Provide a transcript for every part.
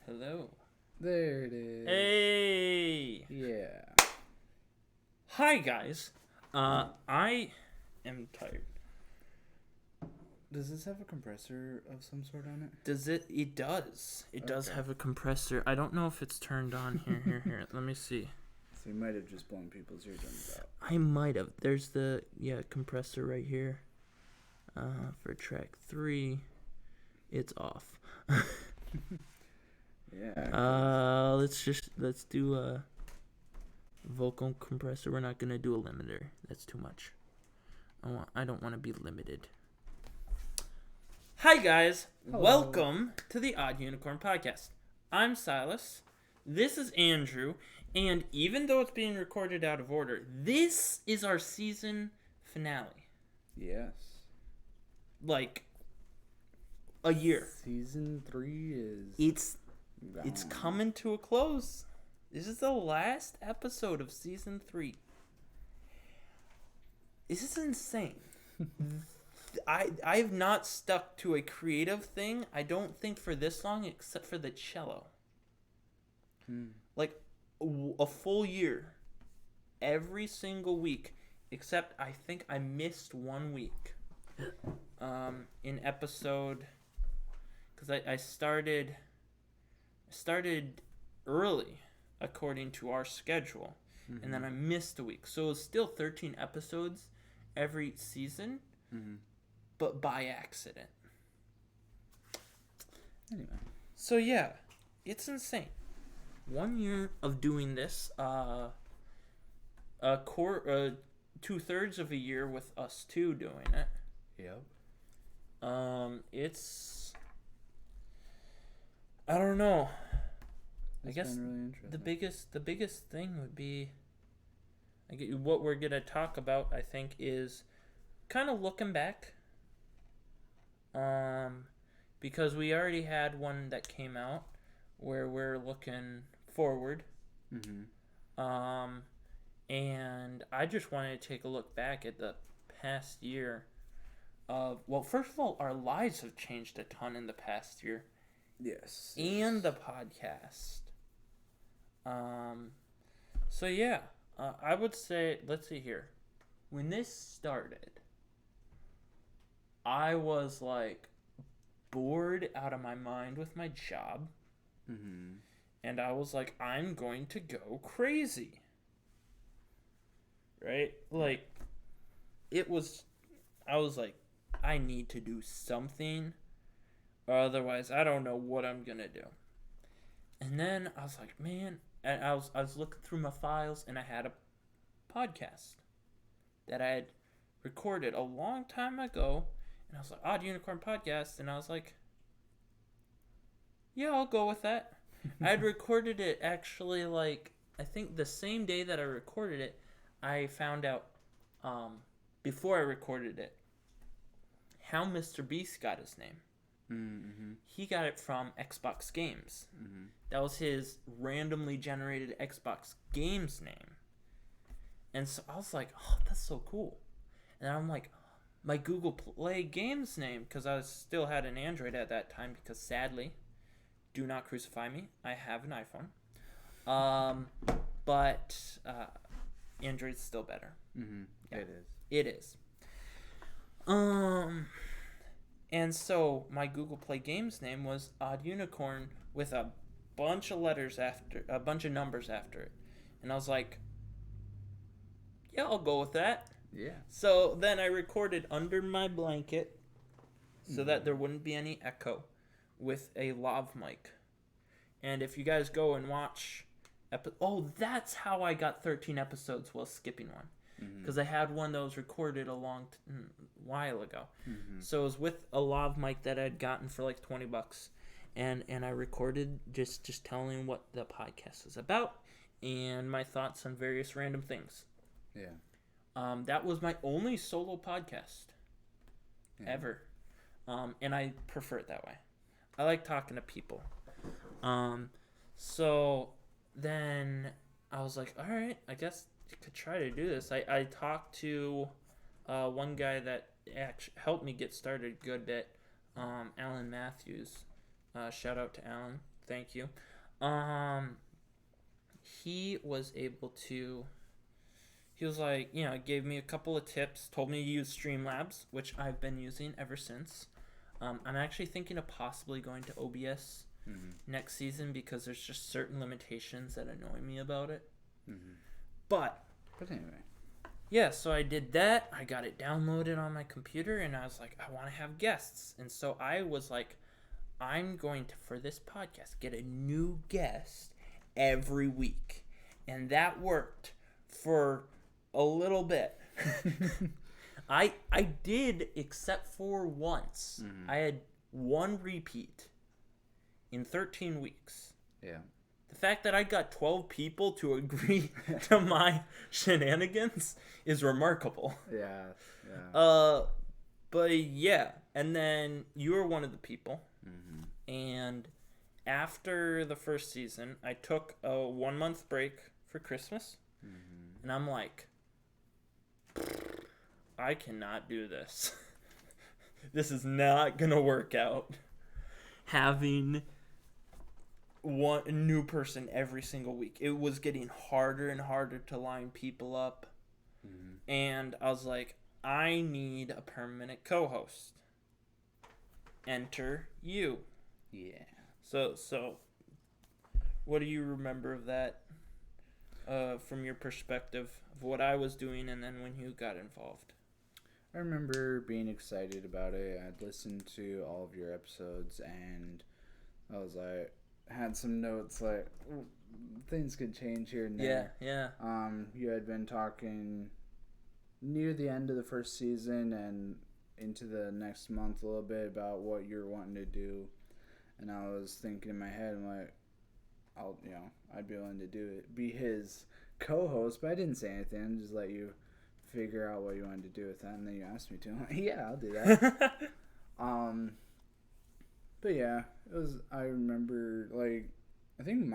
Hello. There it is. Hey. Yeah. Hi, guys. I am tired. Does this have a compressor of some sort on it? Does it? It does. It does Okay. have a compressor. I don't know if it's turned on. Here. Let me see. So you might have just blown people's eardrums out. I might have. There's the compressor right here. For track 3, it's off. Yeah. Let's do a vocal compressor. We're not gonna do a limiter. That's too much. I don't want to be limited. Hi guys, Hello. Welcome to the Odd Unicorn Podcast. I'm Silas. This is Andrew, and even though it's being recorded out of order, this is our season finale. Yes. Like a year. Season 3 is It's coming to a close. This is the last episode of season 3. This is insane. I've not stuck to a creative thing, I don't think, for this long, except for the cello. Like a full year, every single week, except I think I missed 1 week. In episode, because I started early according to our schedule, and then I missed a week, so it was still 13 episodes every season, but by accident. Anyway. So yeah, it's insane. 1 year of doing this, 2/3 of a year with us two doing it. Yep. It's, I don't know. I guess been really interesting. the biggest thing would be, what we're gonna talk about, I think, is kind of looking back. Because we already had one that came out where we're looking forward. And I just wanted to take a look back at the past year of, well, first of all, our lives have changed a ton in the past year. Yes. And the podcast. So yeah, I would say, let's see here. When this started, I was like bored out of my mind with my job. And I was like, I'm going to go crazy. Right? Like, I was like, I need to do something, or otherwise I don't know what I'm gonna do. And then I was like, man, and I was looking through my files, and I had a podcast that I had recorded a long time ago, and I was like, Odd Unicorn Podcast, and I was like, yeah, I'll go with that. I had recorded it actually, like, I think the same day that I recorded it, I found out, before I recorded it, how Mr. Beast got his name. He got it from Xbox Games. That was his randomly generated Xbox Games name. And so I was like, oh, that's so cool. And I'm like, my Google Play Games name, because I still had an Android at that time, because sadly, do not crucify me, I have an iPhone. But Android's still better. Yeah. It is. And so my Google Play Games name was Odd Unicorn with a bunch of numbers after it. And I was like, yeah, I'll go with that. Yeah. So then I recorded under my blanket so that there wouldn't be any echo with a lav mic. And if you guys go and watch that's how I got 13 episodes while skipping one. Because I had one that was recorded a long while ago. So it was with a lav mic that I'd gotten for like $20. And I recorded just telling what the podcast is about and my thoughts on various random things. Yeah. That was my only solo podcast ever. And I prefer it that way. I like talking to people. So then I was like, all right, I guess you could try to do this. I talked to one guy that actually helped me get started a good bit, Alan Matthews. Shout out to Alan. Thank you. He was able to. He was like, gave me a couple of tips, told me to use Streamlabs, which I've been using ever since. I'm actually thinking of possibly going to OBS next season because there's just certain limitations that annoy me about it. But anyway. Yeah, so I did that. I got it downloaded on my computer, and I was like, I want to have guests. And so I was like, I'm going to, for this podcast, get a new guest every week. And that worked for a little bit. I did, except for once. I had one repeat in 13 weeks. Yeah. The fact that I got 12 people to agree to my shenanigans is remarkable. Yeah. But yeah, and then you were one of the people. And after the first season, I took a 1 month break for Christmas. And I'm like, I cannot do this. This is not gonna work out. Having one new person every single week. It was getting harder and harder to line people up. And I was like, I need a permanent co-host. Enter you. Yeah. So what do you remember of that from your perspective of what I was doing and then when you got involved? I remember being excited about it. I'd listened to all of your episodes and I was like, had some notes like things could change here and there. Yeah. You had been talking near the end of the first season and into the next month a little bit about what you're wanting to do, and I was thinking in my head, I'm like, I'd be willing to do it, be his co-host, but I didn't say anything. I just let you figure out what you wanted to do with that, and then you asked me to. I'm like, yeah, I'll do that. But yeah, I remember, like, I think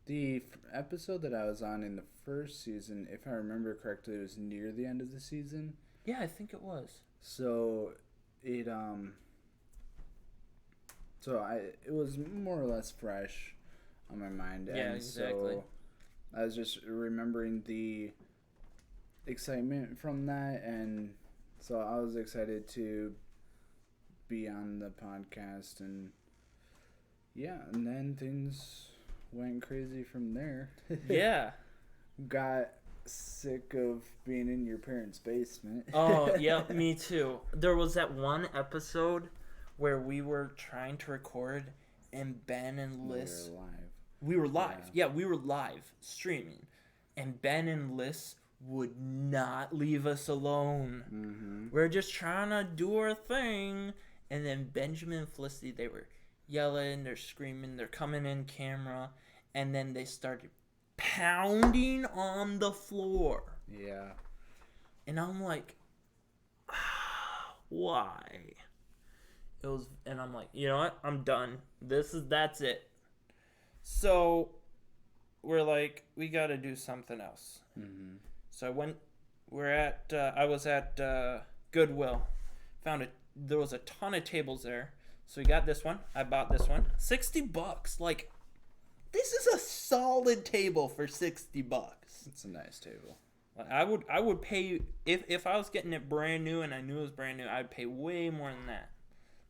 the episode that I was on in the first season, if I remember correctly, it was near the end of the season. Yeah, I think it was. So, it was more or less fresh on my mind. Yeah, and exactly. So I was just remembering the excitement from that, and so I was excited to be on the podcast, and yeah, and then things went crazy from there. Yeah. Got sick of being in your parents' basement. Oh, yeah, me too. There was that one episode where we were trying to record and Ben and Liz... We were live. Yeah, we were live streaming. And Ben and Liz would not leave us alone. We're just trying to do our thing. And then Benjamin and Felicity, they were yelling, they're screaming, they're coming in camera. And then they started pounding on the floor. Yeah. And I'm like, why? And I'm like, you know what? I'm done. That's it. So we're like, we got to do something else. So I was at Goodwill. There was a ton of tables there. So we got this one. I bought this one. $60. Like, this is a solid table for $60. It's a nice table. I would pay, if I was getting it brand new and I knew it was brand new, I'd pay way more than that.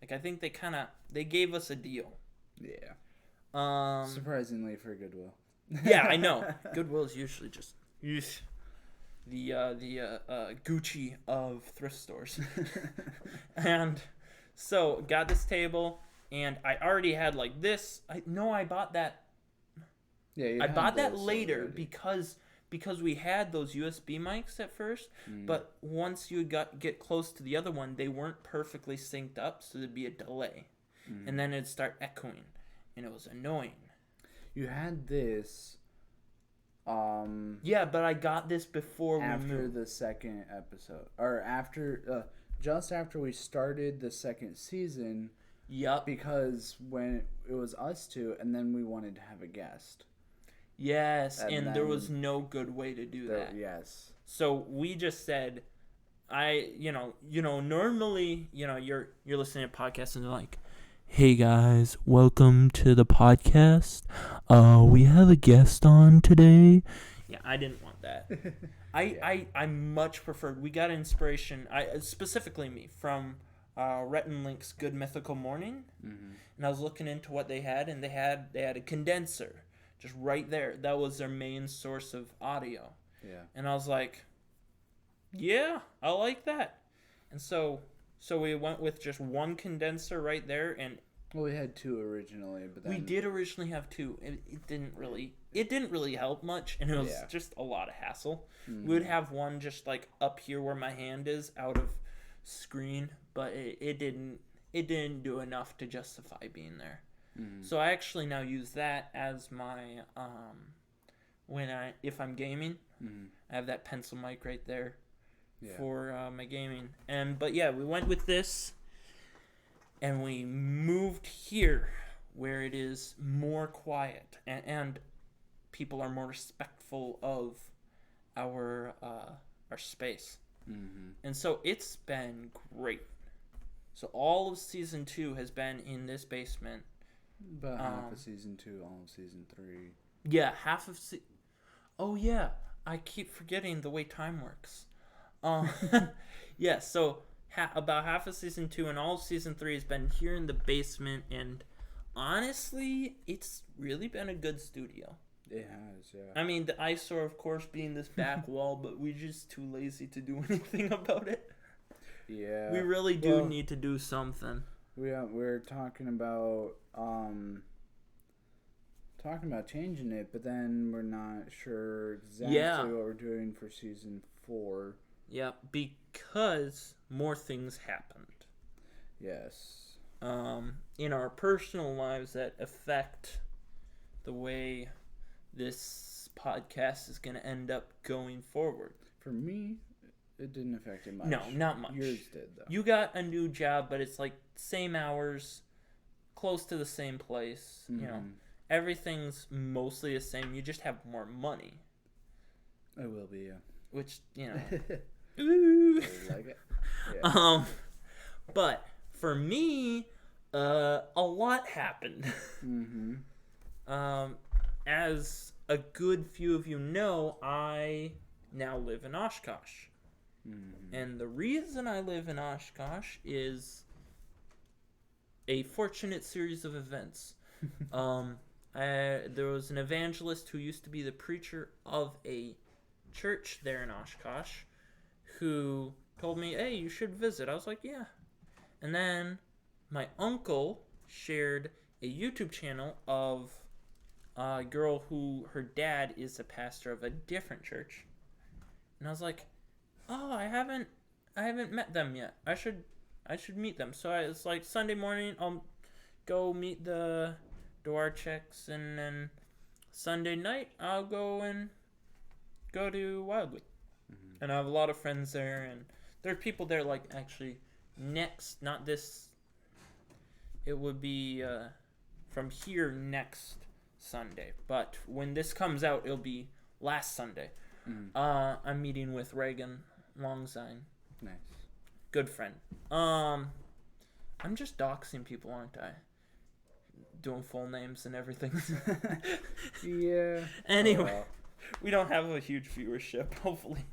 Like, I think they gave us a deal. Yeah. Surprisingly for Goodwill. Yeah, I know. Goodwill is usually just the Gucci of thrift stores. And so got this table, and I already had like this. I bought that. Yeah, I bought that later because we had those USB mics at first, but once you get close to the other one, they weren't perfectly synced up, so there'd be a delay, and then it'd start echoing, and it was annoying. You had this. Yeah, but I got this before after the second episode, or just after we started the second season. Yep. Because when it was us two, and then we wanted to have a guest. Yes, and there was no good way to do that. Yes. So we just said, normally, you're listening to podcasts and they're like, Hey guys, welcome to the podcast. We have a guest on today. Yeah, I didn't want that. I much preferred. We got inspiration. Specifically me from Rhett and Link's Good Mythical Morning, and I was looking into what they had, and they had a condenser just right there. That was their main source of audio. Yeah. And I was like, yeah, I like that. And so we went with just one condenser right there, and Well, we had two originally, but then we did originally have two. It didn't really help much, and it was just a lot of hassle. We would have one just like up here where my hand is, out of screen, but it didn't do enough to justify being there. So I actually now use that as my if I'm gaming, I have that pencil mic right there for my gaming. But we went with this, and we moved here where it is more quiet and people are more respectful of our space. And so it's been great. So all of season 2 has been in this basement. About half of season 2, all of season 3. Yeah, half of Oh yeah, I keep forgetting the way time works. Yeah, so about half of season 2 and all of season 3 has been here in the basement, and honestly, it's really been a good studio. It has, yeah. I mean, the eyesore, of course, being this back wall, but we're just too lazy to do anything about it. Yeah. We really do need to do something. We're talking about changing it, but then we're not sure exactly what we're doing for season 4. Yeah, because more things happened. Yes. In our personal lives that affect the way this podcast is going to end up going forward. For me, it didn't affect it much. No, not much. Yours did, though. You got a new job, but it's like same hours, close to the same place. You know, everything's mostly the same. You just have more money. It will be, yeah. Which, you know. Ooh. Like it. Yeah. But for me, a lot happened. As a good few of you know, I now live in Oshkosh. And the reason I live in Oshkosh is a fortunate series of events. There was an evangelist who used to be the preacher of a church there in Oshkosh who told me, hey, you should visit. I was like, yeah. And then my uncle shared a YouTube channel of a girl who her dad is the pastor of a different church. And I was like, oh, I haven't met them yet. I should meet them. So it's like Sunday morning, I'll go meet the Dwarcheks, and then Sunday night I'll go to Wildwood. And I have a lot of friends there, and there are people there like actually not this. It would be from here next Sunday, but when this comes out, it'll be last Sunday. I'm meeting with Reagan Longzine. Nice. Good friend. I'm just doxing people, aren't I? Doing full names and everything. Yeah. Anyway, we don't have a huge viewership, hopefully.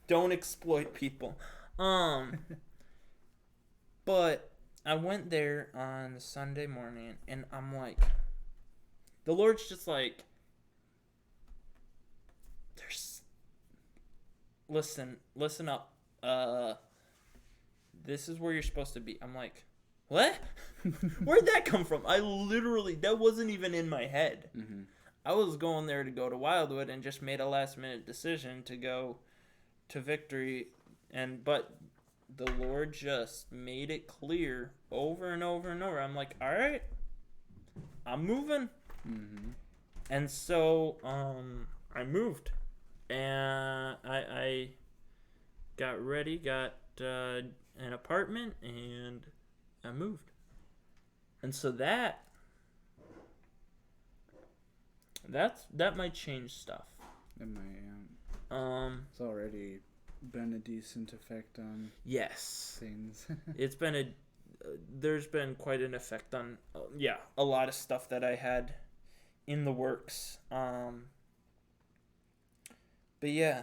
Don't exploit people. But I went there on Sunday morning, and I'm like, the Lord's just like, listen up. This is where you're supposed to be. I'm like, what? Where'd that come from? That wasn't even in my head. I was going there to go to Wildwood and just made a last minute decision to go to Victory, but the Lord just made it clear over and over and over. I'm like, all right, I'm moving. And so I moved, and I got ready, got an apartment, and I moved. And so that might change stuff. It might, yeah. It's already been a decent effect on yes things. It's been there's been quite an effect on a lot of stuff that I had in the works. But yeah,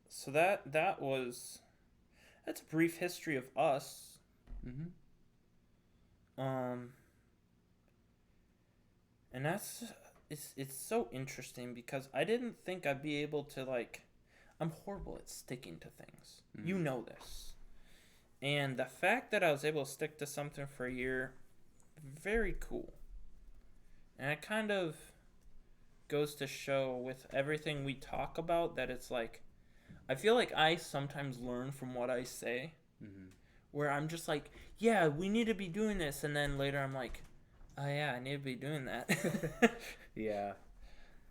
so that's a brief history of us. Mm-hmm. And it's so interesting because I didn't think I'd be able to I'm horrible at sticking to things. Mm-hmm. You know this. And the fact that I was able to stick to something for a year, very cool. And it kind of goes to show with everything we talk about that it's like, I feel like I sometimes learn from what I say, Mm-hmm. where I'm just like, yeah, we need to be doing this. And then later I'm like, oh yeah, I need to be doing that. Yeah.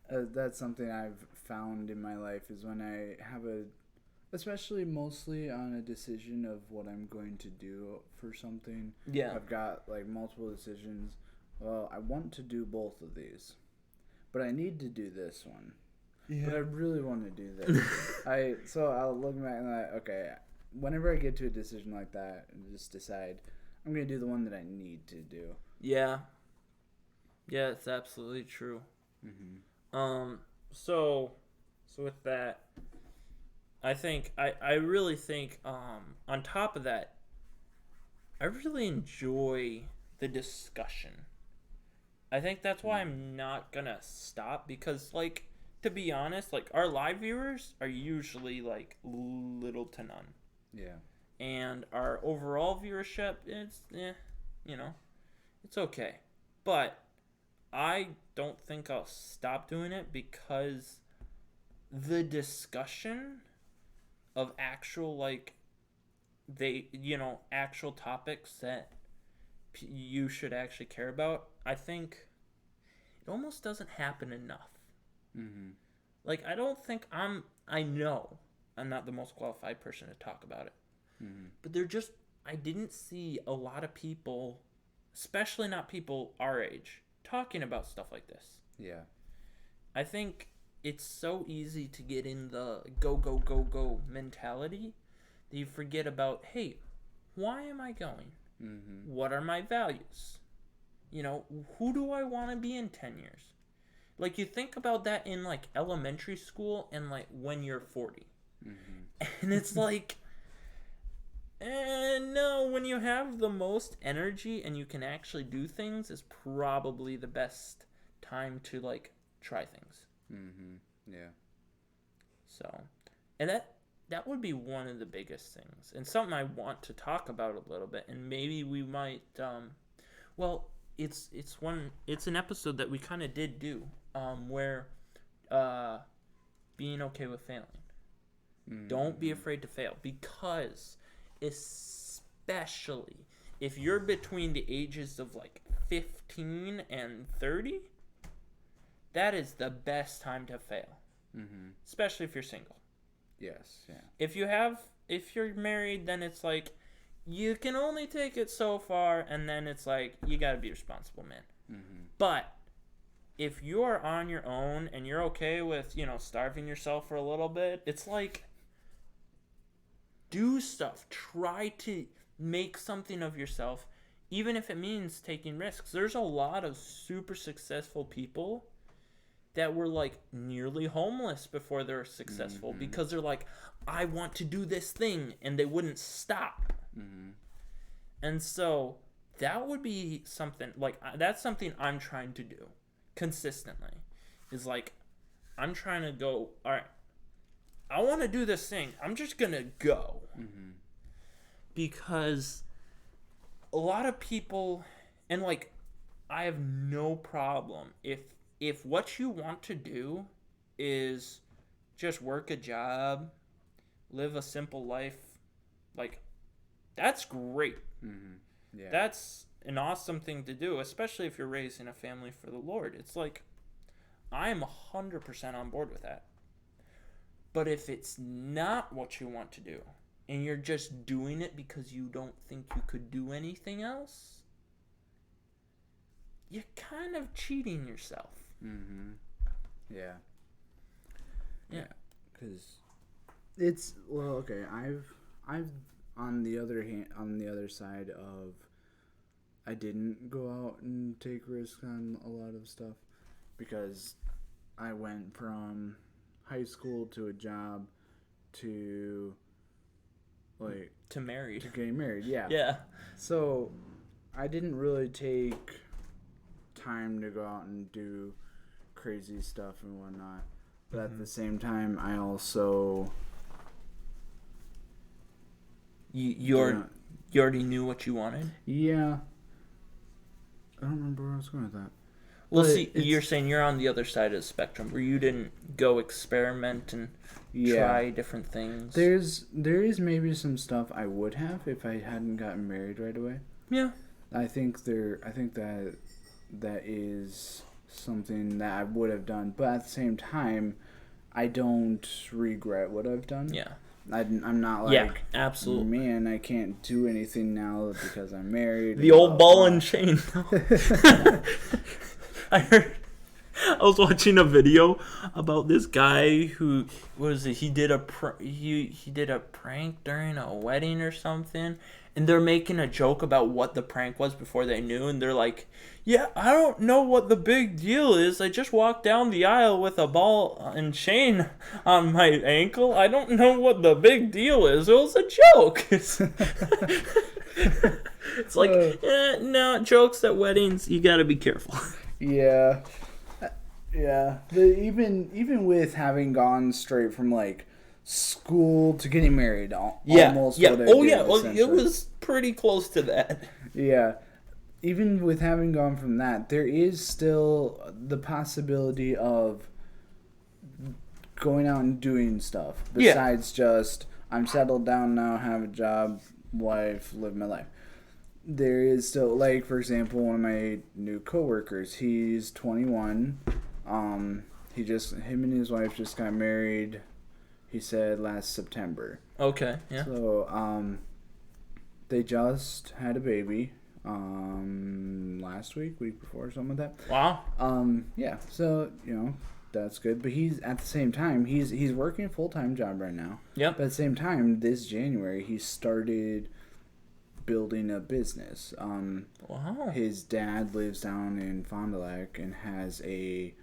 That's something I've found in my life is when I have especially mostly on a decision of what I'm going to do for something. Yeah. I've got like multiple decisions. Well, I want to do both of these, but I need to do this one. Yeah. But I really want to do this. So I'll look back and okay, whenever I get to a decision like that, and just decide I'm going to do the one that I need to do. Yeah. Yeah, it's absolutely true. Mm-hmm. So with that, I really think, on top of that, I really enjoy the discussion. I think that's why I'm not gonna stop because, to be honest, our live viewers are usually, little to none. Yeah. And our overall viewership, it's, it's okay. But I don't think I'll stop doing it because the discussion of actual actual topics that you should actually care about, I think it almost doesn't happen enough. Mm-hmm. I don't think I know I'm not the most qualified person to talk about it. Mm-hmm. But I didn't see a lot of people, especially not people our age, talking about stuff like this. Yeah. I think it's so easy to get in the go, go, go, go mentality that you forget about, hey, why am I going? Mm-hmm. What are my values? Who do I want to be in 10 years? You think about that in, elementary school and, when you're 40. Mm-hmm. And it's no, when you have the most energy and you can actually do things is probably the best time to, try things. Mm-hmm. Yeah. So, and that would be one of the biggest things, and something I want to talk about a little bit, and maybe we might, it's an episode that we kind of did do, where, being okay with failing. Mm-hmm. Don't be afraid to fail, because especially if you're between the ages of 15 and 30, that is the best time to fail. Mm-hmm. Especially if you're single. Yes, yeah. If you're married, then it's you can only take it so far, and then it's you gotta be responsible, man. Mm-hmm. But if you're on your own and you're okay with, starving yourself for a little bit, it's do stuff. Try to make something of yourself, even if it means taking risks. There's a lot of super successful people that were nearly homeless before they were successful, mm-hmm. because they're I want to do this thing, and they wouldn't stop. Mm-hmm. And so that would be something that's something I'm trying to do consistently. Is I'm trying to go, all right, I want to do this thing. I'm just gonna go. Mm-hmm. Because a lot of people, and I have no problem if what you want to do is just work a job, live a simple life, that's great. Mm-hmm. Yeah. That's an awesome thing to do, especially if you're raising a family for the Lord. It's I'm 100% on board with that. But if it's not what you want to do, and you're just doing it because you don't think you could do anything else, you're kind of cheating yourself. Mm-hmm. Yeah. Yeah. Because it's, okay, I've on the other hand, on the other side of, I didn't go out and take risks on a lot of stuff because I went from high school to a job to to married. getting married. Yeah. Yeah. So I didn't really take time to go out and do crazy stuff and whatnot. But at the same time, I also You already knew what you wanted. yeah. I don't remember where I was going with that. Well, But see, it's- you're saying you're on the other side of the spectrum where you didn't go experiment and try different things. There is maybe some stuff I would have if I hadn't gotten married right away. Yeah. I think that is something that I would have done, but at the same time, I don't regret what I've done. Yeah. I'm not like, Yeah, absolutely. man, I can't do anything now because I'm married. The old ball and chain. I was watching a video about this guy who he did a he did a prank during a wedding or something, and they're making a joke about what the prank was before they knew, and they're like, "Yeah, I don't know what the big deal is. I just walked down the aisle with a ball and chain on my ankle. I don't know what the big deal is. It was a joke." It's like, no, jokes at weddings, you gotta be careful. Yeah. Yeah. Even with having gone straight from like school to getting married, almost yeah. what I Oh did, yeah, well, it essentially. was pretty close to that. Yeah. Even with having gone from that, there is still the possibility of going out and doing stuff besides just I'm settled down now, have a job, wife, live my life. There is still, like, for example, one of my new coworkers, he's 21. Him and his wife just got married, he said, last September. Okay, yeah. So, they just had a baby, last week before, something like that. Wow. Yeah, so, that's good. But he's, at the same time, he's working a full-time job right now. Yep. But at the same time, this January, he started building a business. Wow. His dad lives down in Fond du Lac and has a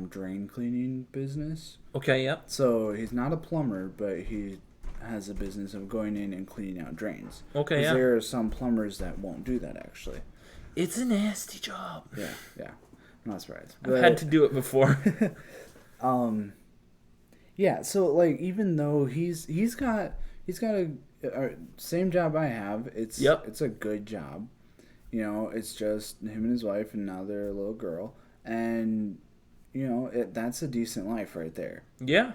drain cleaning business. Okay, yep. So he's not a plumber, but he has a business of going in and cleaning out drains. Okay, 'Cause yeah. there are some plumbers that won't do that, actually. It's a nasty job. Yeah. I'm not surprised. I've had to do it before. Yeah, so like even though he's got a same job I have, it's a good job. It's just him and his wife, and now they're a little girl, and that's a decent life right there. Yeah.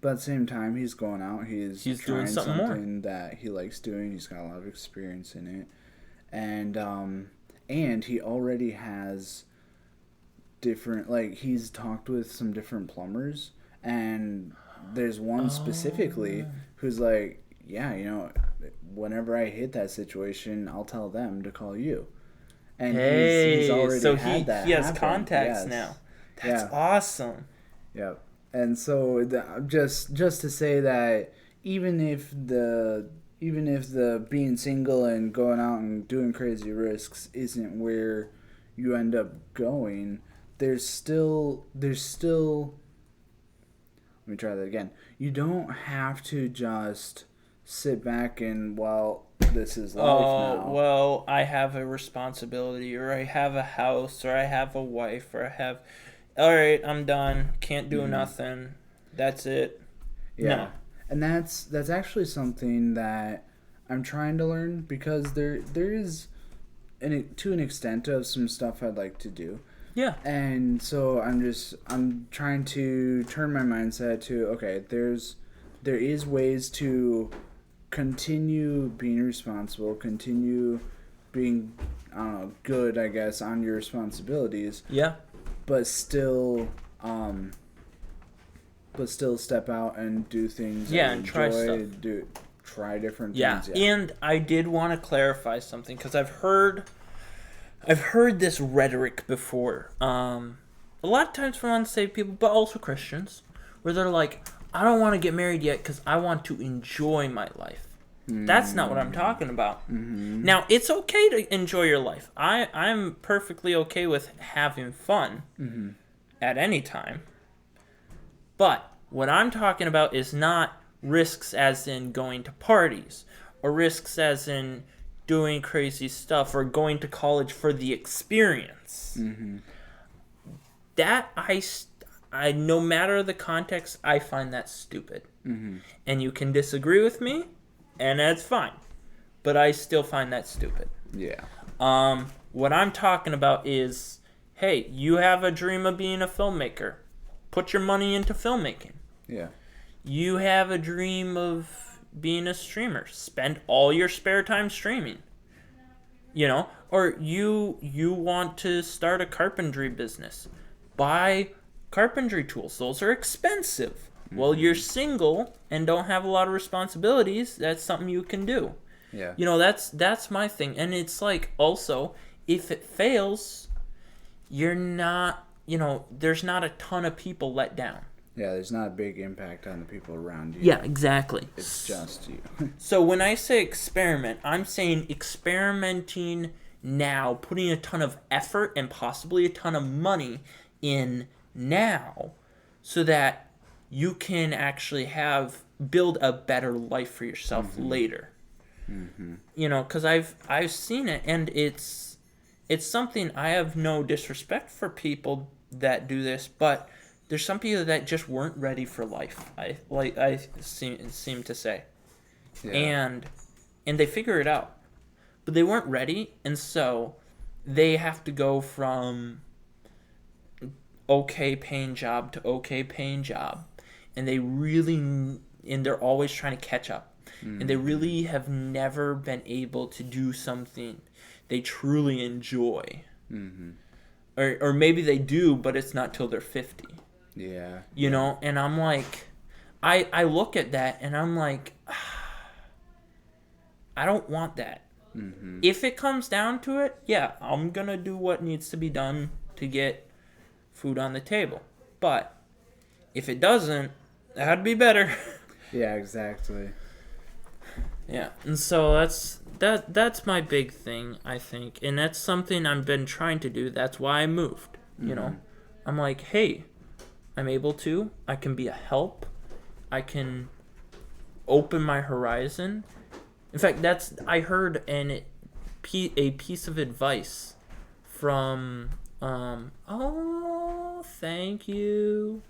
But at the same time, he's going out. He's doing trying something more. that he likes doing. He's got a lot of experience in it, and he already has different. Like, he's talked with some different plumbers, and there's one specifically who's like, yeah, whenever I hit that situation, I'll tell them to call you. And he's already had that. He has happen. contacts Yes. now. That's awesome. Yeah. And so just to say that even if the being single and going out and doing crazy risks isn't where you end up going, there's still let me try that again. You don't have to just sit back and, well, this is life now. Well, I have a responsibility, or I have a house, or I have a wife, or I have... All right, I'm done. Can't do nothing. That's it. Yeah. No. And that's actually something that I'm trying to learn, because there is to an extent of some stuff I'd like to do. Yeah. And so I'm trying to turn my mindset to, okay, there is ways to continue being responsible, continue being, I don't know, good, I guess, on your responsibilities. Yeah. But still step out and do things. Yeah, that and you try enjoy, stuff. Try different Yeah. things. Yeah. And I did want to clarify something, because I've heard this rhetoric before. A lot of times from unsaved people, but also Christians, where they're like, I don't want to get married yet because I want to enjoy my life. That's not what I'm talking about. Mm-hmm. Now, it's okay to enjoy your life. I'm perfectly okay with having fun Mm-hmm. at any time. But what I'm talking about is not risks as in going to parties or risks as in doing crazy stuff or going to college for the experience. Mm-hmm. That I no matter the context, I find that stupid. Mm-hmm. And you can disagree with me, and that's fine. But I still find that stupid. Yeah. What I'm talking about is, hey, you have a dream of being a filmmaker. Put your money into filmmaking. Yeah. You have a dream of being a streamer. Spend all your spare time streaming. You know, or you want to start a carpentry business. Buy carpentry tools. Those are expensive. Well, you're single and don't have a lot of responsibilities. That's something you can do. Yeah. You know, that's my thing. And it's like, also, if it fails, you're not, you know, there's not a ton of people let down. Yeah, there's not a big impact on the people around you. Yeah, exactly. It's just you. So when I say experiment, I'm saying experimenting now, putting a ton of effort and possibly a ton of money in now so that you can actually build a better life for yourself later. Mm-hmm. You know, because I've seen it, and it's something. I have no disrespect for people that do this, but there's some people that just weren't ready for life. I seem to say, Yeah. and they figure it out, but they weren't ready, and so they have to go from okay paying job to okay paying job, and they're always trying to catch up. And they really have never been able to do something they truly enjoy. Mm-hmm. Or maybe they do, but it's not till they're 50. Yeah. You know? And I'm like, I look at that and I'm like, I don't want that. Mm-hmm. If it comes down to it, yeah, I'm going to do what needs to be done to get food on the table. But if it doesn't, that'd be better. Yeah, exactly. Yeah, and so that's my big thing, I think, and that's something I've been trying to do. That's why I moved. You know, I'm like, hey, I'm able to. I can be a help. I can open my horizon. In fact, I heard a piece of advice from oh, thank you.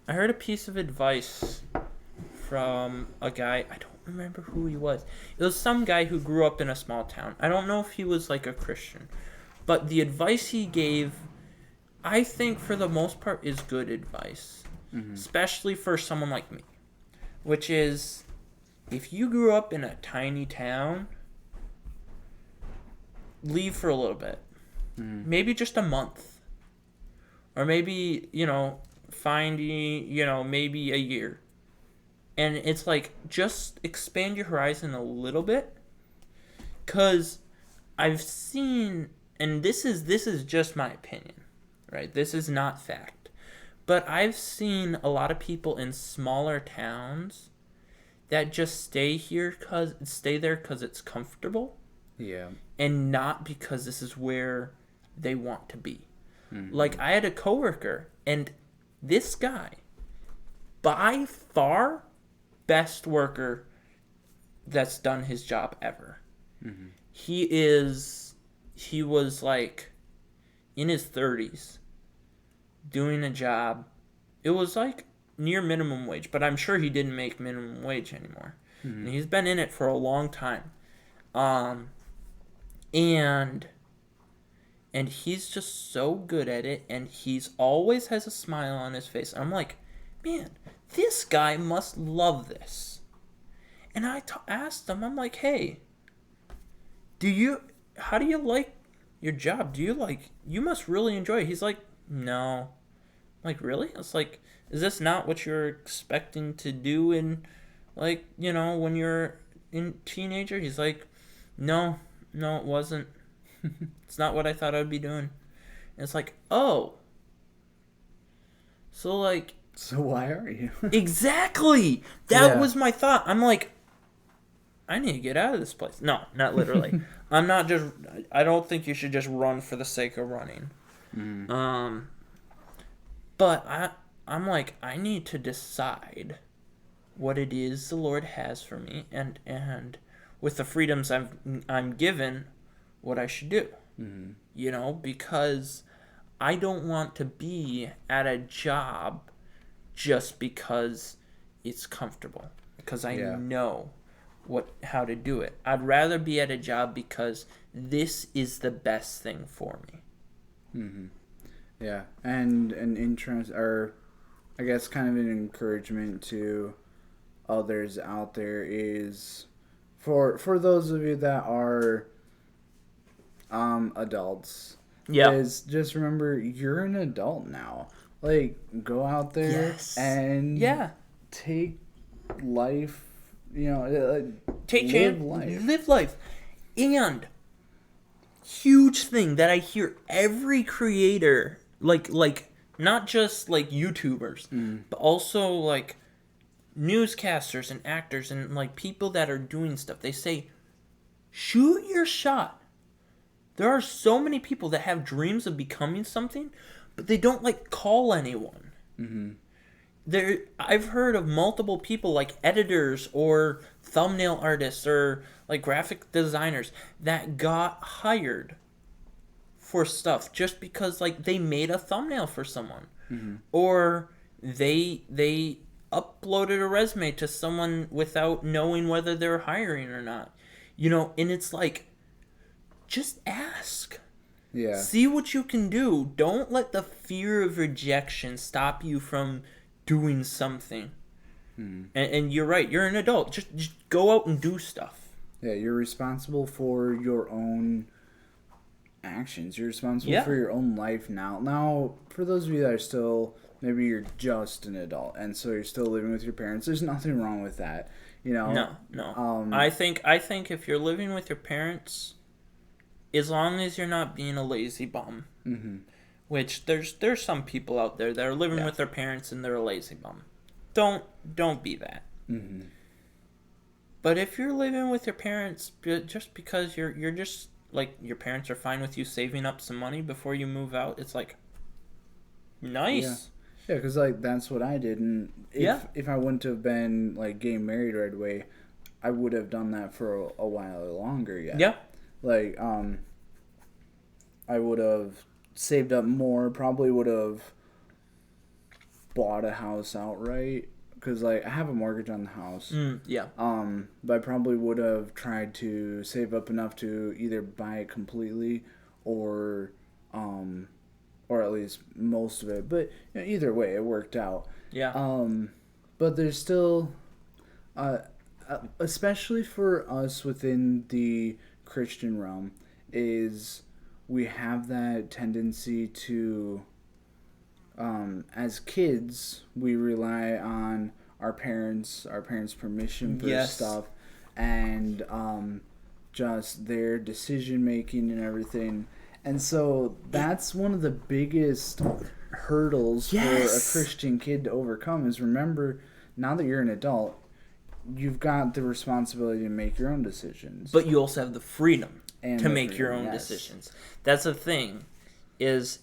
I heard a piece of advice from a guy. I don't remember who he was. It was some guy who grew up in a small town. I don't know if he was like a Christian, but the advice he gave, I think for the most part, is good advice, especially for someone like me, which is, if you grew up in a tiny town, leave for a little bit, maybe just a month, or maybe, you know, finding, you know, maybe a year. And it's like, just expand your horizon a little bit, because I've seen, and this is just my opinion, right? This is not fact, but I've seen a lot of people in smaller towns that just stay there because it's comfortable, Yeah. and not because this is where they want to be. Mm-hmm. Like, I had a coworker, and this guy, by far, best worker that's done his job ever. Mm-hmm. He was like in his 30s doing a job. It was like near minimum wage, but I'm sure he didn't make minimum wage anymore. Mm-hmm. And he's been in it for a long time. And he's just so good at it, and he's always has a smile on his face. I'm like, man, this guy must love this. And I asked him, I'm like, hey, how do you like your job? You must really enjoy it. He's like, no. I'm like, really? I was like, is this not what you're expecting to do in, like, you know, when you're in teenager? He's like, no, it wasn't. It's not what I thought I'd be doing. And it's like, oh. So, like, so why are you? exactly. That was my thought. I'm like, I need to get out of this place. No, not literally. I don't think you should just run for the sake of running. Mm-hmm. But I'm like, I need to decide what it is the Lord has for me, and with the freedoms I'm given, what I should do. Mm-hmm. You know, because I don't want to be at a job just because it's comfortable, because I know how to do it. I'd rather be at a job because this is the best thing for me. Mm-hmm. Yeah, and an interest, or I guess kind of an encouragement to others out there is for those of you that are adults. Yeah. Is just remember you're an adult now. Like, go out there and take life. You know, live life. And huge thing that I hear every creator, like not just like YouTubers, but also like newscasters and actors and like people that are doing stuff. They say, shoot your shot. There are so many people that have dreams of becoming something, but they don't like call anyone. Mm-hmm. I've heard of multiple people like editors or thumbnail artists or like graphic designers that got hired for stuff just because like they made a thumbnail for someone, or they uploaded a resume to someone without knowing whether they're hiring or not. You know, and it's like, just ask. Yeah. See what you can do. Don't let the fear of rejection stop you from doing something. And you're right. You're an adult. Just go out and do stuff. Yeah, you're responsible for your own actions. You're responsible for your own life now. Now, for those of you that are still, maybe you're just an adult, and so you're still living with your parents, there's nothing wrong with that. You know? No. I think if you're living with your parents, as long as you're not being a lazy bum, which there's some people out there that are living with their parents and they're a lazy bum. Don't be that. But if you're living with your parents just because you're just like your parents are fine with you saving up some money before you move out, it's like nice. Yeah, because like that's what I did, and if I wouldn't have been like getting married right away, I would have done that for a while longer. Yeah. Like, I would have saved up more, probably would have bought a house outright, because, like, I have a mortgage on the house. But I probably would have tried to save up enough to either buy it completely or at least most of it. But, you know, either way, it worked out. But there's still, especially for us within the Christian realm, is we have that tendency to, as kids, we rely on our parents' permission for stuff, and just their decision making and everything. And so that's one of the biggest hurdles for a Christian kid to overcome, is remember, now that you're an adult, you've got the responsibility to make your own decisions. But you also have the freedom to make your own decisions. That's the thing, is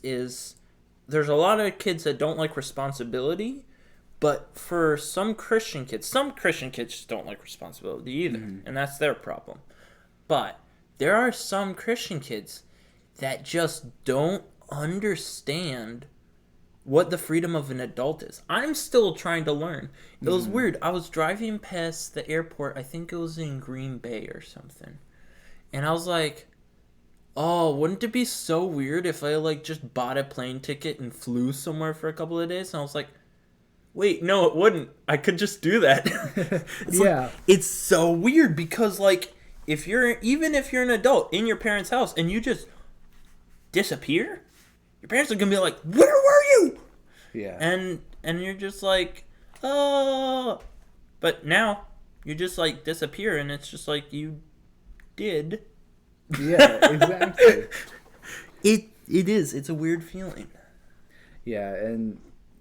there's a lot of kids that don't like responsibility, but for some Christian kids just don't like responsibility either, and that's their problem. But there are some Christian kids that just don't understand what the freedom of an adult is. I'm still trying to learn. It was weird. I was driving past the airport, I think it was in Green Bay or something, and I was like, oh, wouldn't it be so weird if I like just bought a plane ticket and flew somewhere for a couple of days? And I was like, wait, no, it wouldn't. I could just do that. It's so weird, because like even if you're an adult in your parents' house and you just disappear, your parents are gonna be like, where were you? And you're just like, oh, but now you just like disappear, and it's just like you did. Exactly. It is. It's a weird feeling. Yeah, and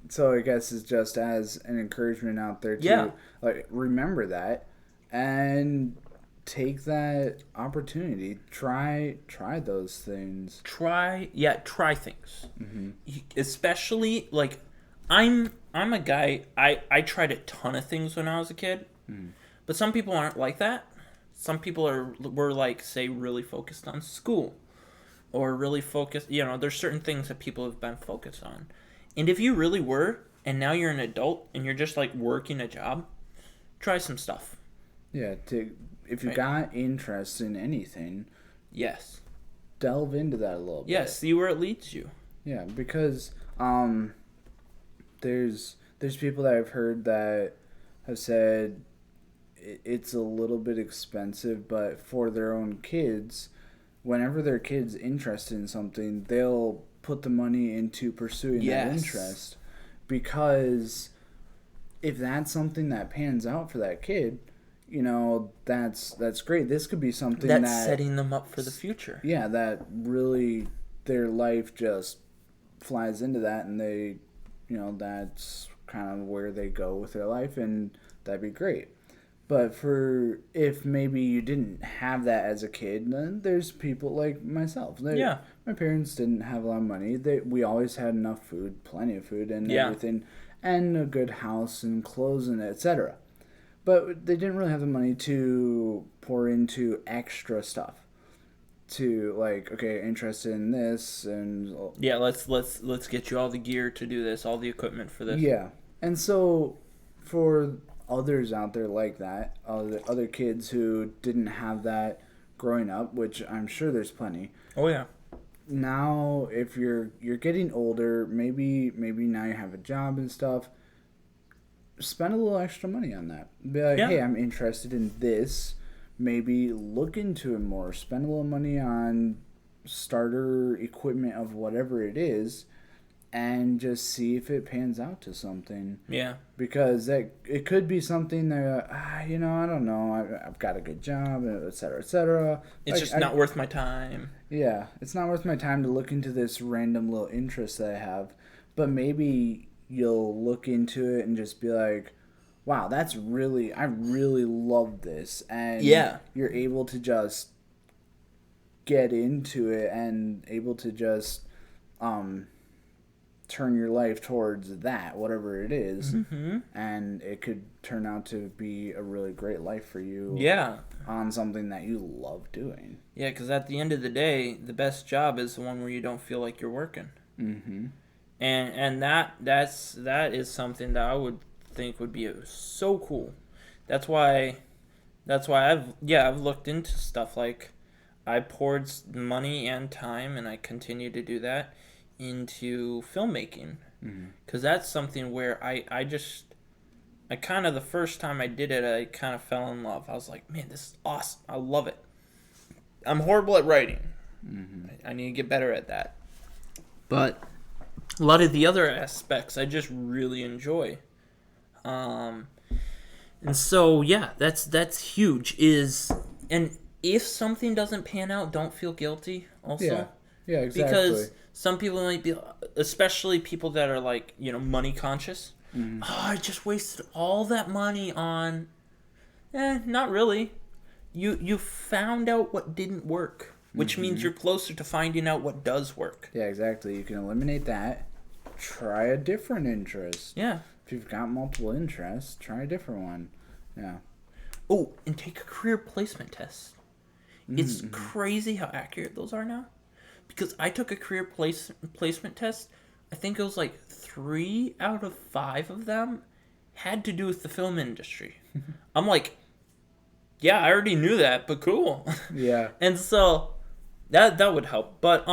so I guess it's just as an encouragement out there to like remember that and take that opportunity. Try those things. Try things. Mm-hmm. Especially like I'm a guy. I tried a ton of things when I was a kid, but some people aren't like that. Some people were like, say, really focused on school, or really focused. There's certain things that people have been focused on, and if you really were, and now you're an adult and you're just like working a job, try some stuff. Yeah, if you got interest in anything, yes, delve into that a little bit. Yeah, see where it leads you. Yeah, because there's people that I've heard that have said it's a little bit expensive, but for their own kids, whenever their kid's interested in something, they'll put the money into pursuing that interest, because if that's something that pans out for that kid, that's great. This could be something that's setting them up for the future. Yeah, that really their life just flies into that, and they, that's kind of where they go with their life, and that'd be great. But if maybe you didn't have that as a kid, then there's people like myself. My parents didn't have a lot of money. We always had enough food, plenty of food, and everything, and a good house and clothes and etc. But they didn't really have the money to pour into extra stuff. To like, okay, interested in this, and let's get you all the gear to do this, all the equipment for this. Yeah, and so for others out there like that, other kids who didn't have that growing up, which I'm sure there's plenty. Oh yeah. Now, if you're getting older, maybe now you have a job and stuff. Spend a little extra money on that. Be like, hey, I'm interested in this. Maybe look into it more. Spend a little money on starter equipment of whatever it is, and just see if it pans out to something. Yeah. Because it could be something that, I don't know, I've got a good job, et cetera, et cetera. It's just not worth my time. Yeah, it's not worth my time to look into this random little interest that I have. But maybe you'll look into it and just be like, wow, I really love this. And you're able to just get into it and able to just turn your life towards that, whatever it is. Mm-hmm. And it could turn out to be a really great life for you. Yeah. On something that you love doing. Yeah, because at the end of the day, the best job is the one where you don't feel like you're working. Mm-hmm. And that is something that I would think would be so cool. That's why I've looked into stuff like I poured money and time, and I continue to do that into filmmaking, because that's something where I kind of, the first time I did it, I kind of fell in love. I was like, man, this is awesome. I love it. I'm horrible at writing. I need to get better at that. But a lot of the other aspects I just really enjoy. And so that's huge. And if something doesn't pan out, don't feel guilty also. Yeah, exactly. Because some people might be, especially people that are like, money conscious. Oh, I just wasted all that money on not really. You found out what didn't work, which means you're closer to finding out what does work. Yeah, exactly. You can eliminate that. Try a different interest. Yeah. If you've got multiple interests, try a different one. Yeah. Oh, and take a career placement test. It's crazy how accurate those are now. Because I took a career placement test. I think it was like 3 out of 5 of them had to do with the film industry. I'm like, yeah, I already knew that, but cool. Yeah. And so that would help. But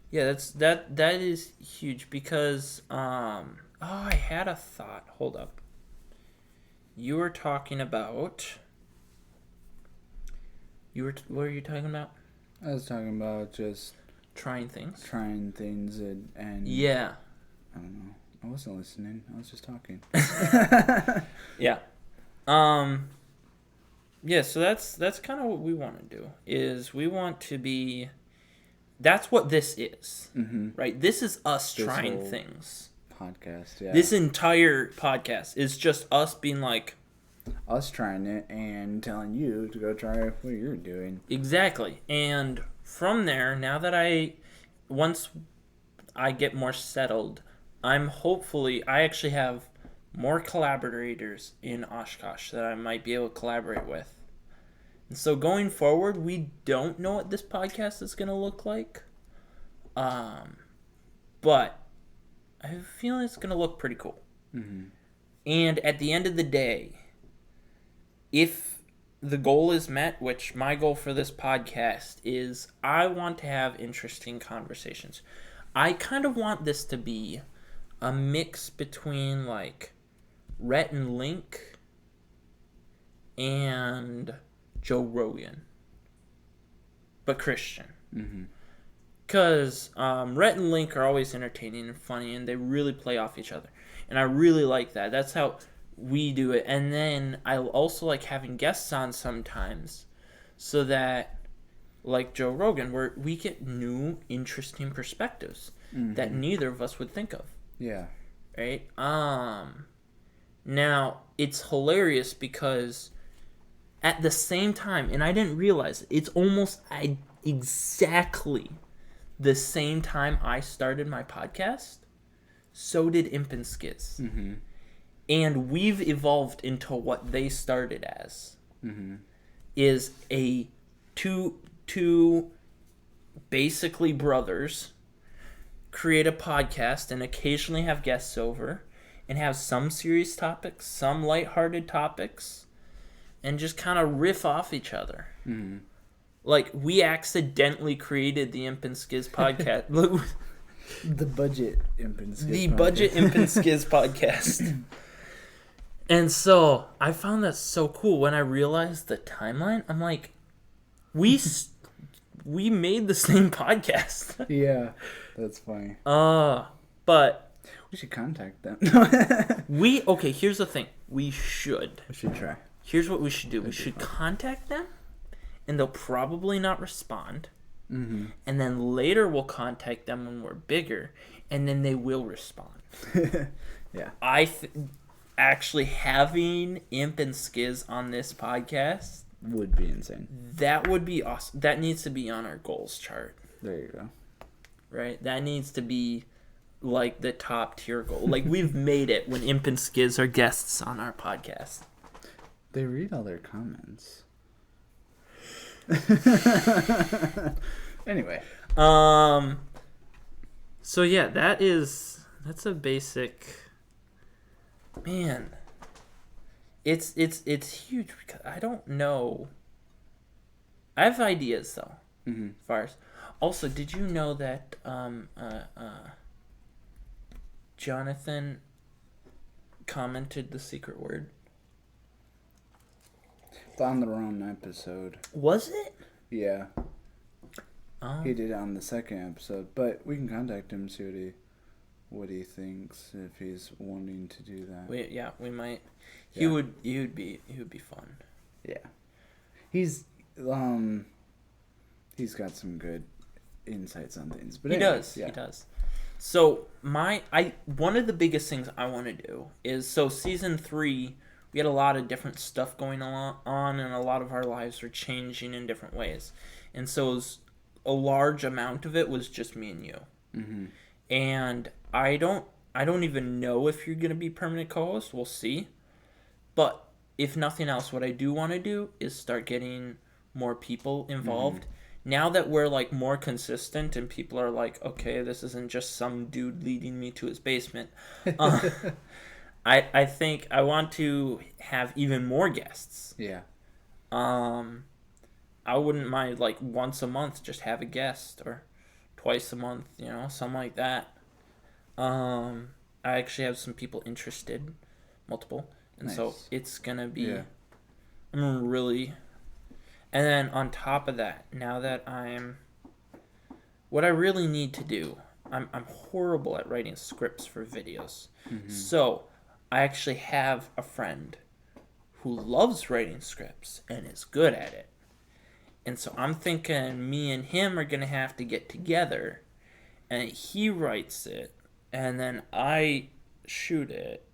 yeah, that is huge because I had a thought. Hold up. You were talking about what were you talking about? I was talking about just trying things and yeah. I don't know. I wasn't listening. I was just talking. Yeah. Yeah, so that's kind of what we want to do. Is we want to be. That's what this is, right? This is us trying things. Podcast, yeah. This entire podcast is just us being like, us trying it and telling you to go try what you're doing. Exactly. And from there, now that once I get more settled, I actually have more collaborators in Oshkosh that I might be able to collaborate with. And so going forward, we don't know what this podcast is going to look like. But I have a feeling it's going to look pretty cool. Mm-hmm. And at the end of the day, if the goal is met, which my goal for this podcast is I want to have interesting conversations. I kind of want this to be a mix between like Rhett and Link and Joe Rogan, but Christian. Because Rhett and Link are always entertaining and funny, and they really play off each other. And I really like that. That's how we do it. And then I also like having guests on sometimes so that, like Joe Rogan, where we get new, interesting perspectives that neither of us would think of. Yeah. Right? Now, it's hilarious because at the same time, and I didn't realize it, it's almost exactly the same time I started my podcast, so did Imp and Skiz. Mm-hmm. And we've evolved into what they started as. Mm-hmm. Is a two basically brothers create a podcast and occasionally have guests over and have some serious topics, some lighthearted topics, and just kind of riff off each other. Mm-hmm. Like, we accidentally created the Imp and Skiz podcast. The budget Imp and Skiz The podcast. budget Imp and Skiz podcast. And so I found that so cool when I realized the timeline. I'm like, we made the same podcast. Yeah, that's funny. But we should contact them. okay, here's the thing. We should. We should try. Here's what we should do. We should contact them, and they'll probably not respond. Mm-hmm. And then later we'll contact them when we're bigger, and then they will respond. Yeah. Actually having Imp and Skiz on this podcast would be insane. That would be awesome. That needs to be on our goals chart. There you go. Right? That needs to be like the top tier goal. Like, we've made it when Imp and Skiz are guests on our podcast. They read all their comments. Anyway. So yeah, that's a basic. Man, it's huge because I don't know. I have ideas though. Mm-hmm. As far as, also, did you know that Jonathan commented the secret word? It's on the wrong episode. Was it? Yeah. Oh. He did it on the second episode, but we can contact him, see what he thinks, if he's wanting to do that. We might. Yeah. He would be fun. Yeah. He's got some good insights on things, but He does. Yeah. He does. So one of the biggest things I want to do is, so season 3, we had a lot of different stuff going on, and a lot of our lives were changing in different ways, and so a large amount of it was just me and you. Mm-hmm. And I don't even know if you're gonna be permanent co-host. We'll see. But if nothing else, what I do want to do is start getting more people involved. Mm-hmm. Now that we're like more consistent and people are like, okay, this isn't just some dude leading me to his basement. I think I want to have even more guests. Yeah. I wouldn't mind like once a month just have a guest, or twice a month, something like that. I actually have some people interested, multiple, and nice. So it's gonna be. Yeah. I'm really. And then on top of that, now that what I really need to do, I'm horrible at writing scripts for videos. Mm-hmm. So I actually have a friend who loves writing scripts and is good at it. And so I'm thinking me and him are going to have to get together, and he writes it, and then I shoot it,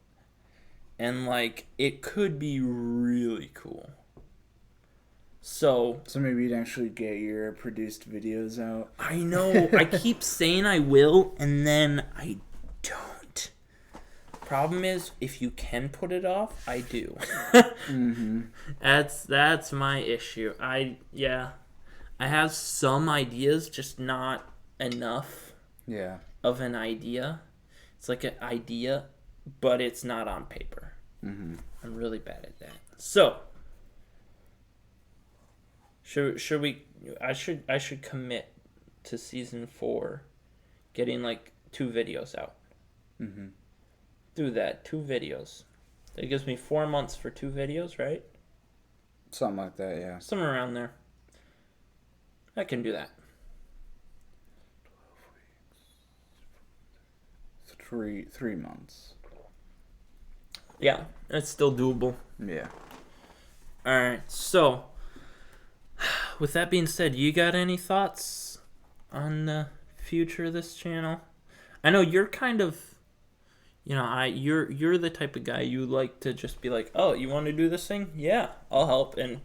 and like it could be really cool. So maybe you'd actually get your produced videos out. I know I keep saying I will, and then I don't. Problem is, if you can put it off, I do. Mm-hmm. That's my issue. I have some ideas, just not enough Yeah. of an idea. It's like an idea, but it's not on paper. Mm-hmm. I'm really bad at that. So, should we? I should commit to season 4, getting like 2 videos out. Mm-hmm. Do that, 2 videos. That gives me 4 months for 2 videos, right? Something like that, yeah. Somewhere around there. I can do that. 3 months. Yeah, it's still doable. Yeah. Alright, so with that being said, you got any thoughts on the future of this channel? I know you're kind of, you're the type of guy you like to just be like, oh, you want to do this thing? Yeah, I'll help. And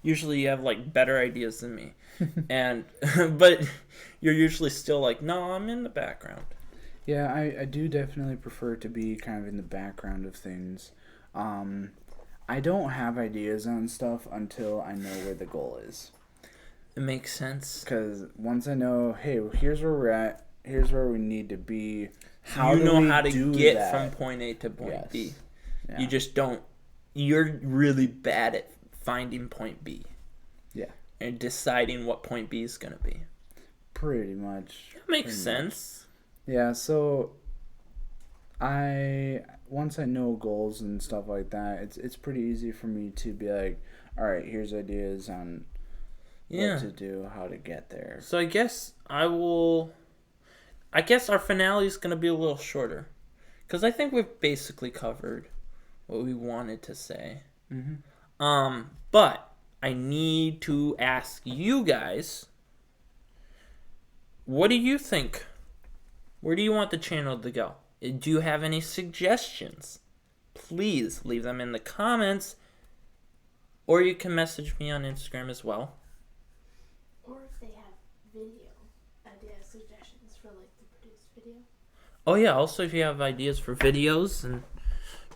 usually you have like better ideas than me. And but you're usually still like, no, I'm in the background. Yeah, I do definitely prefer to be kind of in the background of things. I don't have ideas on stuff until I know where the goal is. It makes sense. Because once I know, hey, here's where we're at, here's where we need to be. How to get from point A to point B. Yeah. You just don't. You're really bad at finding point B. Yeah. And deciding what point B is going to be. Pretty much. That makes sense. Yeah, so once I know goals and stuff like that, it's pretty easy for me to be like, all right, here's ideas on what to do, how to get there. So I guess our finale is going to be a little shorter, because I think we've basically covered what we wanted to say. Mm-hmm. But I need to ask you guys, what do you think? Where do you want the channel to go? Do you have any suggestions? Please leave them in the comments, or you can message me on Instagram as well. Or if they have video idea suggestions for like the produced video. Oh yeah, also if you have ideas for videos and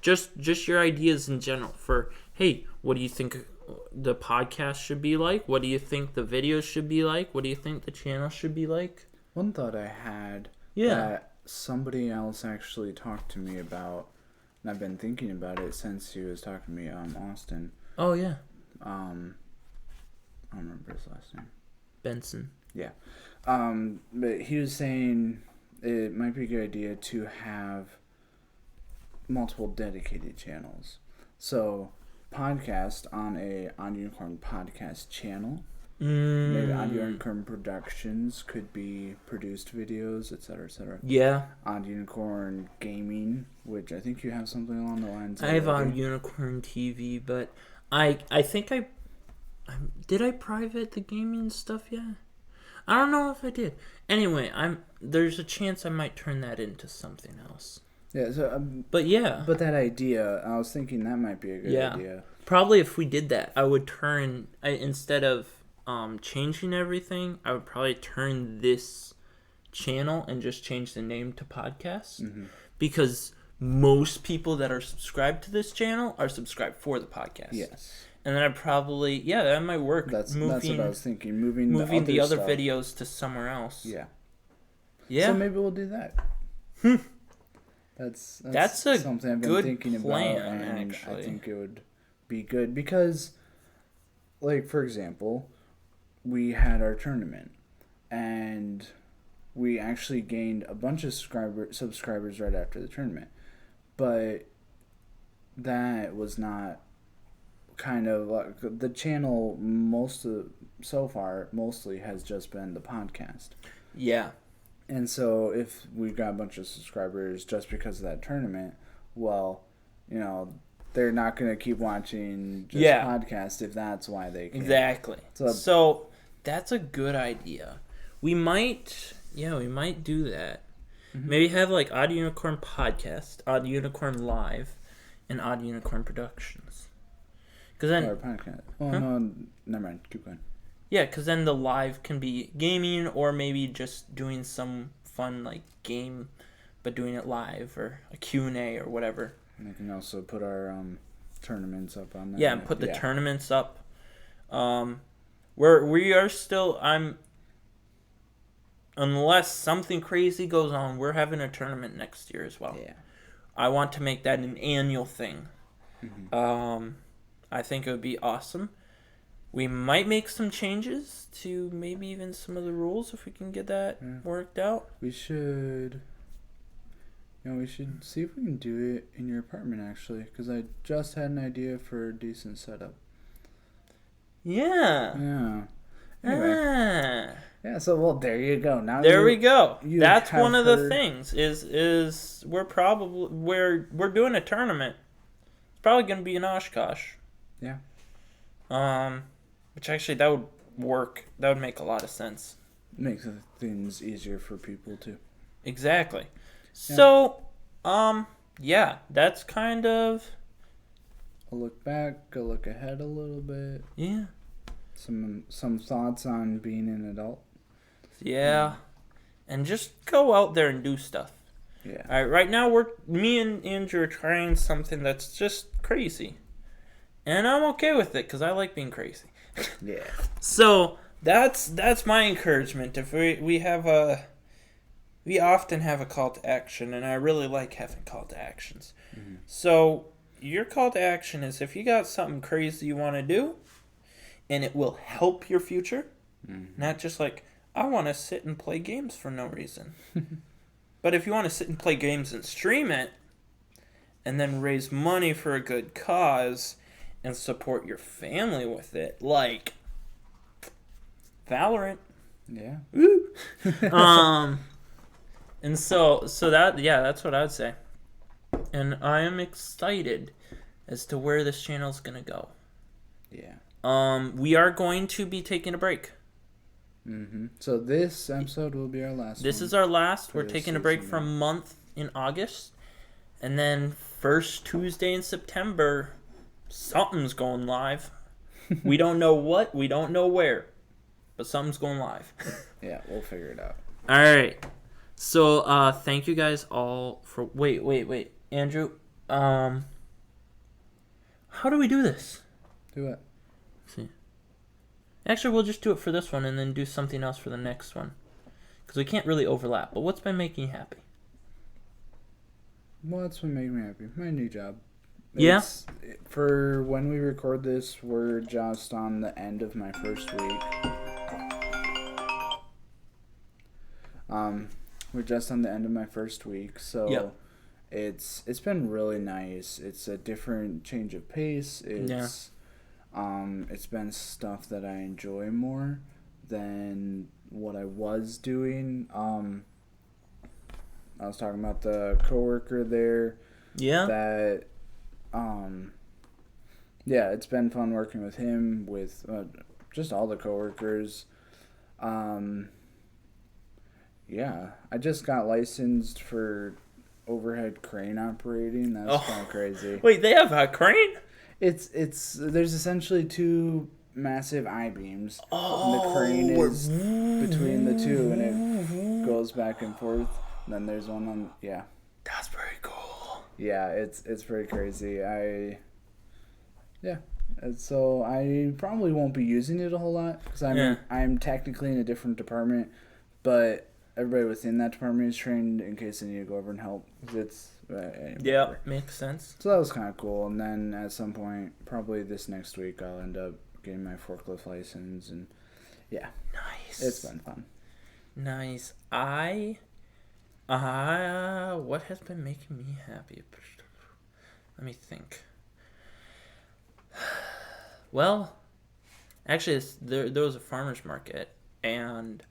just your ideas in general for, hey, what do you think the podcast should be like? What do you think the videos should be like? What do you think the channel should be like? One thought I had that somebody else actually talked to me about, and I've been thinking about it since he was talking to me, Austin. Oh yeah. I don't remember his last name. Benson. Yeah. But he was saying it might be a good idea to have multiple dedicated channels. So, podcast on Unicorn podcast channel. Maybe On Unicorn Productions could be produced videos, etc., etc. Yeah. On Unicorn Gaming, which I think you have something along the lines of. I have On Unicorn TV, but I think did I private the gaming stuff yet? I don't know if I did. Anyway, there's a chance I might turn that into something else. Yeah, so but yeah. But that idea, I was thinking that might be a good idea. Probably if we did that, I would instead of changing everything, I would probably turn this channel and just change the name to podcast. Mm-hmm. Because most people that are subscribed to this channel are subscribed for the podcast. Yes. And then I'd probably, that might work. That's what I was thinking. Moving the other stuff. videos to somewhere else. Yeah. Yeah. So maybe we'll do that. That's something I've been thinking plan, about, and actually. I think it would be good because, like, for example, we had our tournament, and we actually gained a bunch of subscribers right after the tournament, but that was not kind of like the channel. So far mostly has just been the podcast. Yeah. And so if we got a bunch of subscribers just because of that tournament, well, they're not going to keep watching just podcast if that's why they can. Exactly. So that's a good idea. We might do that. Mm-hmm. Maybe have like Odd Unicorn podcast, Odd Unicorn live, and Odd Unicorn Productions. Because then, Or podcast. Oh Huh? no, never mind. Keep going. yeah, because then the live can be gaming or maybe just doing some fun like game, but doing it live or a Q&A or whatever. And we can also put our tournaments up on that. Yeah, and put the tournaments up. We are still. Unless something crazy goes on, we're having a tournament next year as well. Yeah. I want to make that an annual thing. Mm-hmm. I think it would be awesome. We might make some changes to maybe even some of the rules if we can get that worked out. We should. We should see if we can do it in your apartment actually, because I just had an idea for a decent setup. Yeah. Yeah. Anyway. Ah. Yeah. So well, there you go. Now There we go. you That's have one of the heard- things is we're doing a tournament. It's probably gonna be in Oshkosh. Yeah. Which actually that would work. That would make a lot of sense. Makes things easier for people too. Exactly. Yeah. So, yeah, that's kind of A look back, a look ahead a little bit. yeah. Some thoughts on being an adult. Yeah. And just go out there and do stuff. Yeah. All right, right now me and Andrew are trying something that's just crazy. And I'm okay with it cuz I like being crazy. Yeah. So, that's my encouragement. If we often have a call to action, and I really like having call to actions. Mm-hmm. So, your call to action is if you got something crazy you want to do, and it will help your future, not just like, I want to sit and play games for no reason. But if you want to sit and play games and stream it, and then raise money for a good cause, and support your family with it, like Valorant. Yeah. Woo! And so that's what I'd say. And I am excited as to where this channel's gonna go. Yeah. We are going to be taking a break. Mm-hmm. So this episode will be our last. This one. is our last. for We're this taking a break season, for a month in August, and then first Tuesday in September, something's going live. We don't know what, we don't know where, but something's going live. Yeah, we'll figure it out. All right. So, thank you guys all for. Wait, Andrew. How do we do this? Do it. See. Actually, we'll just do it for this one and then do something else for the next one, because we can't really overlap. But what's been making you happy? Well, that's what made me happy. My new job. Yeah? For when we record this, we're just on the end of my first week. We're just on the end of my first week, so Yep. it's been really nice. It's a different change of pace. It's it's been stuff that I enjoy more than what I was doing. I was talking about the coworker there. Yeah. That yeah, it's been fun working with him, with just all the coworkers. Yeah, I just got licensed for overhead crane operating. That's kind of crazy. Wait, they have a crane? It's there's essentially two massive I-beams. Oh. And the crane is between the two, and it goes back and forth. And then there's one on That's pretty cool. Yeah, it's pretty crazy. And so I probably won't be using it a whole lot because I'm technically in a different department, but everybody within that department is trained in case they need to go over and help. 'Cause it's Yeah, makes sense. So that was kind of cool. And then at some point, probably this next week, I'll end up getting my forklift license, and Nice. it's been fun. Nice. What has been making me happy? Let me think. Well, actually, there was a farmer's market, and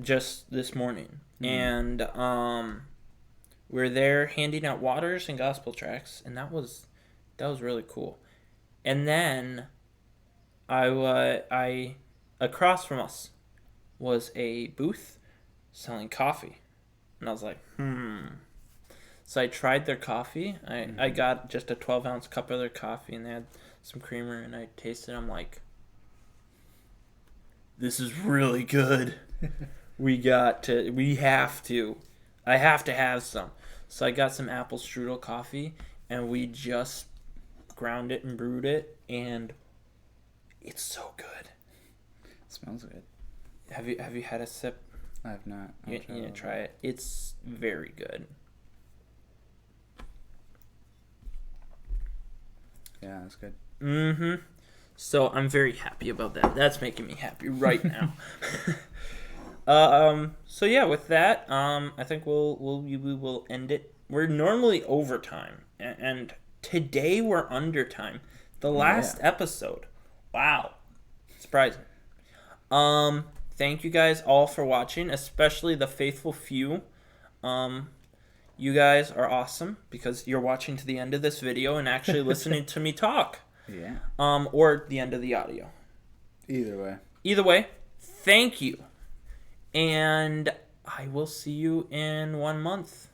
just this morning, and we're there handing out waters and gospel tracts, and that was really cool. And then I across from us was a booth selling coffee. And I was like, So I tried their coffee. I Mhm. got just a 12-ounce cup of their coffee, and they had some creamer, and I tasted it. I'm like, this is really good. I have to have some. So I got some apple strudel coffee, and we just ground it and brewed it, and it's so good. Smells good. Have you had a sip? I have not. You need to try it. It's very good. Yeah, that's good. Mm-hmm. So I'm very happy about that. That's making me happy right now. So yeah, with that, I think we will end it. We're normally overtime, and today we're under time. The last episode, wow, surprising. Thank you guys all for watching, especially the faithful few. You guys are awesome because you're watching to the end of this video and actually listening to me talk. Yeah. Or the end of the audio. Either way, thank you. And I will see you in 1 month.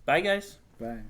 Bye, guys. Bye.